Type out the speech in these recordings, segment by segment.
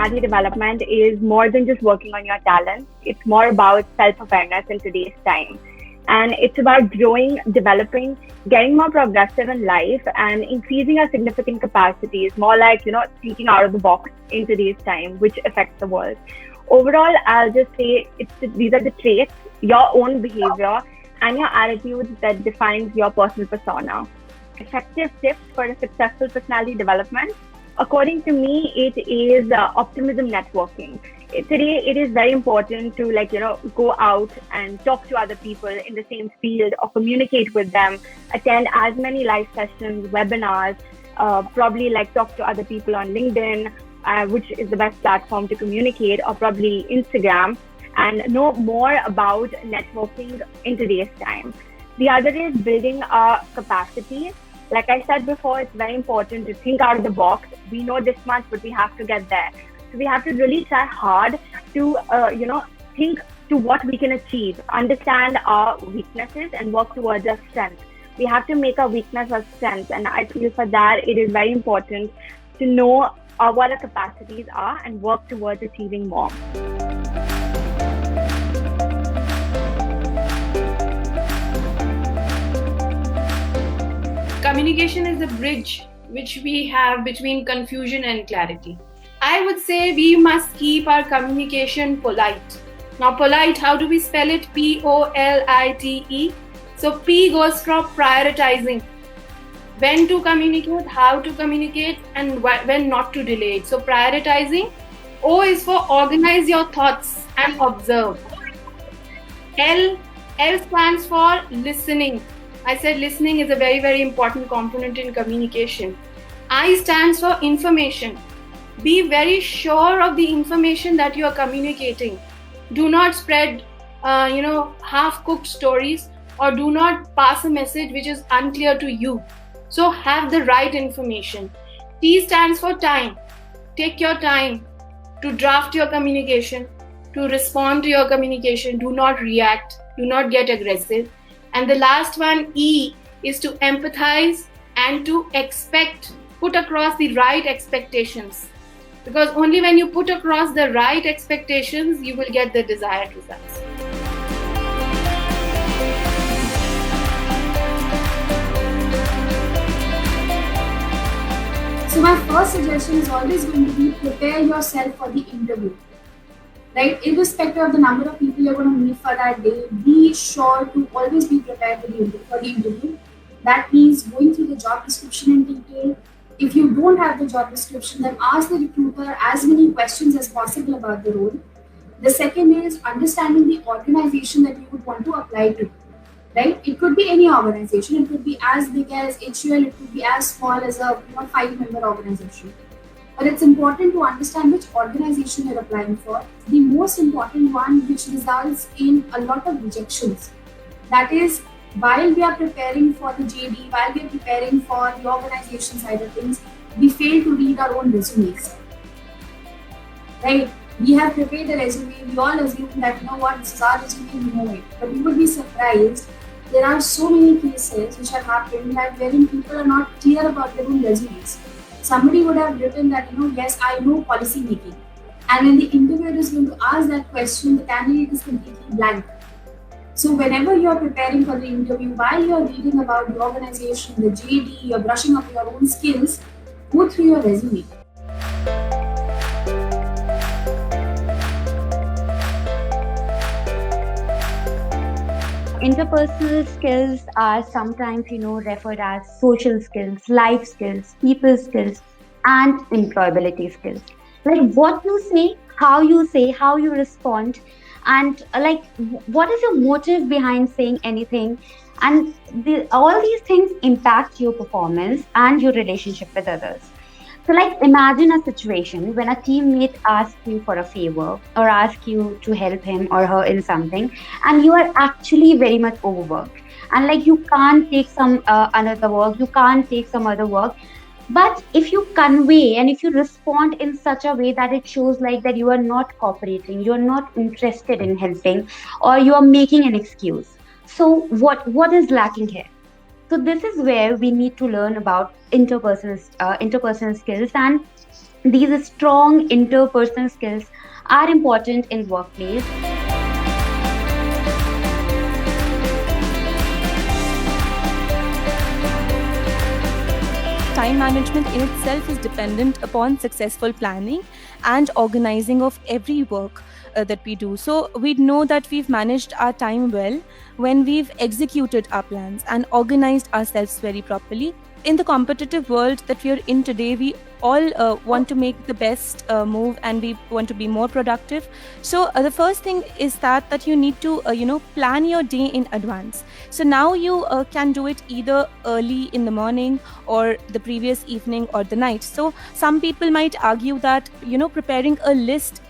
personality development is more than just working on your talents. It's more about self-awareness in today's time. And it's about growing, developing, getting more progressive in life and increasing our significant capacities, more like, thinking out of the box in today's time, which affects the world. Overall, I'll just say these are the traits, your own behavior, and your attitudes that defines your personal persona. Effective tips for a successful personality development. According to me, it is optimism networking. Today, it is very important to go out and talk to other people in the same field or communicate with them, attend as many live sessions, webinars, probably talk to other people on LinkedIn, which is the best platform to communicate, or probably Instagram, and know more about networking in today's time. The other is building a capacity. Like I said before, it's very important to think out of the box. We know this much, but we have to get there. So we have to really try hard to, think to what we can achieve, understand our weaknesses and work towards our strengths. We have to make our weakness our strength. And I feel for that, it is very important to know what our capacities are and work towards achieving more. Communication is the bridge which we have between confusion and clarity. I would say we must keep our communication polite. Now, polite, how do we spell it? Polite. So P goes for prioritizing. When to communicate, how to communicate, and when not to delay it. So prioritizing. O is for organize your thoughts and observe. L stands for listening. I said listening is a very, very important component in communication. I stands for information. Be very sure of the information that you are communicating. Do not spread, half-cooked stories, or do not pass a message which is unclear to you. So have the right information. T stands for time. Take your time to draft your communication, to respond to your communication. Do not react. Do not get aggressive. And the last one, E, is to empathize and to expect, put across the right expectations. Because only when you put across the right expectations, you will get the desired results. So my first suggestion is always going to be prepare yourself for the interview. Right? Irrespective of the number of people you're going to meet for that day, be sure to always be prepared for the interview. That means going through the job description in detail. If you don't have the job description, then ask the recruiter as many questions as possible about the role. The second is understanding the organization that you would want to apply to. Right? It could be any organization. It could be as big as HUL. It could be as small as a 5-member organization. But it's important to understand which organization you're applying for. The most important one, which results in a lot of rejections. That is, while we are preparing for the JD, while we are preparing for the organization side of things, we fail to read our own resumes. Right? We have prepared a resume. We all assume that, this is our resume, we know it. But you would be surprised. There are so many cases which have happened that wherein people are not clear about their own resumes. Somebody would have written that, yes, I know policy making. And when the interviewer is going to ask that question, the candidate is completely blank. So whenever you're preparing for the interview, while you're reading about the organization, the JD, you're brushing up your own skills, go through your resume. Interpersonal skills are sometimes, referred as social skills, life skills, people skills, and employability skills. Like what you say, how you respond, and what is your motive behind saying anything, and all these things impact your performance and your relationship with others. So imagine a situation when a teammate asks you for a favor or asks you to help him or her in something, and you are actually very much overworked, and you can't take some another work, you can't take some other work. But if you convey and if you respond in such a way that it shows that you are not cooperating, you are not interested in helping, or you are making an excuse. So what is lacking here? So this is where we need to learn about interpersonal skills, and These strong interpersonal skills are important in workplace. Time management in itself is dependent upon successful planning and organizing of every work that we do. So we know that we've managed our time well when we've executed our plans and organized ourselves very properly. In the competitive world that we are in today, we all want to make the best move, and we want to be more productive. So the first thing is that you need to plan your day in advance. So now you can do it either early in the morning or the previous evening or the night. So some people might argue that preparing a list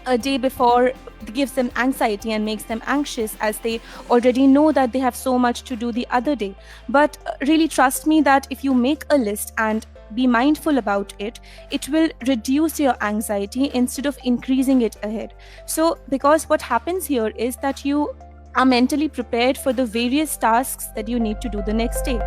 a day before gives them anxiety and makes them anxious, as they already know that they have so much to do the other day. But really trust me that if you make a list and be mindful about it, it will reduce your anxiety instead of increasing it ahead. So because what happens here is that you are mentally prepared for the various tasks that you need to do the next day.